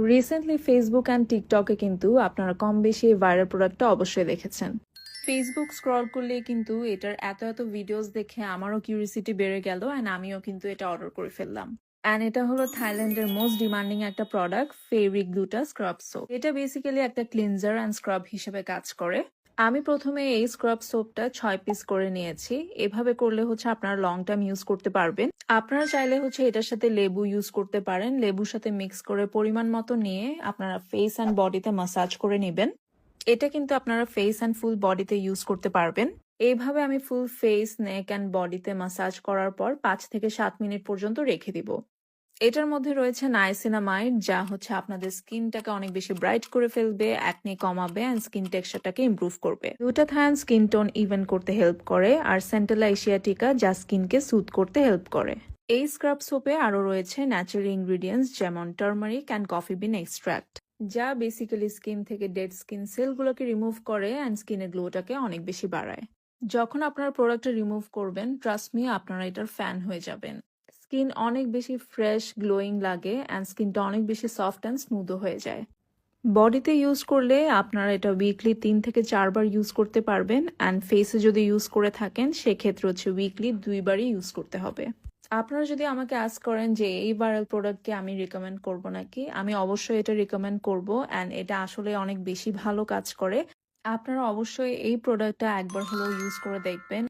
Recently Facebook and টিকটকে কিন্তু আপনারা কম বেশি এই ভাইরাল প্রোডাক্টটা অবশ্যই দেখেছেন। ফেসবুক স্ক্রল করলে কিন্তু এটার এত এত ভিডিওস দেখে আমারও কিউরিসিটি বেড়ে গেল অ্যান্ড আমিও কিন্তু এটা অর্ডার করে ফেললাম। অ্যান্ড এটা হলো থাইল্যান্ডের মোস্ট ডিমান্ডিং একটা প্রোডাক্ট, ফেব্রিক গ্লুটা স্ক্রাব সোপ। এটা বেসিক্যালি একটা ক্লিনজার অ্যান্ড স্ক্রাব হিসেবে কাজ করে। আমি প্রথমে এই স্ক্রাব সোপটা 6 পিস করে নিয়েছি। এভাবে করলে হচ্ছে আপনারা লং টাইম ইউজ করতে পারবেন। আপনারা চাইলে হচ্ছে এটার সাথে লেবু ইউজ করতে পারেন। লেবুর সাথে মিক্স করে পরিমাণ মতো নিয়ে আপনারা ফেস অ্যান্ড বডিতে মাসাজ করে নেবেন। এটা কিন্তু আপনারা ফেস অ্যান্ড ফুল বডিতে ইউজ করতে পারবেন। এইভাবে আমি ফুল ফেস, নেক অ্যান্ড বডিতে মাসাজ করার পর 5 থেকে 7 মিনিট পর্যন্ত রেখে দিব। এটার মধ্যে রয়েছে নাইসিনামাইড, যা হচ্ছে আপনাদের স্কিনটাকে অনেক বেশি ব্রাইট করে ফেলবে, অ্যাকনে কমাবে অ্যান্ড স্কিন টেক্সচারটাকে ইমপ্রুভ করবে। গ্লুটাথায়ন স্কিন টোন ইভেন করতে হেল্প করে, আর সেন্টালা এশিয়াটিকা যা স্কিনকে সুথ করতে হেল্প করে। এই স্ক্রাব সোপে আরো রয়েছে ন্যাচারাল ইনগ্রিডিয়েন্টস যেমন turmeric and coffee bin extract, যা বেসিক্যালি স্কিন থেকে ডেড স্কিন সেলগুলোকে রিমুভ করে অ্যান্ড স্কিনের গ্লোটাকে অনেক বেশি বাড়ায়। যখন আপনারা প্রোডাক্টটা রিমুভ করবেন, ট্রাস্ট মি আপনারা এটার ফ্যান হয়ে যাবেন। স্কিন অনেক বেশি ফ্রেশ, গ্লোয়িং লাগে অ্যান্ড স্কিনটা অনেক বেশি সফট অ্যান্ড স্মুথও হয়ে যায়। বডিতে ইউজ করলে আপনারা এটা উইকলি 3 থেকে 4 বার ইউজ করতে পারবেন অ্যান্ড ফেসে যদি ইউজ করে থাকেন সেক্ষেত্রে হচ্ছে উইকলি 2 বারই ইউজ করতে হবে। আপনারা যদি আমাকে আস্ক করেন যে এই ভাইরাল প্রোডাক্টকে আমি রিকমেন্ড করব নাকি, আমি অবশ্যই এটা রিকমেন্ড করব অ্যান্ড এটা আসলে অনেক বেশি ভালো কাজ করে। আপনারা অবশ্যই এই প্রোডাক্টটা একবার হলেও ইউজ করে দেখবেন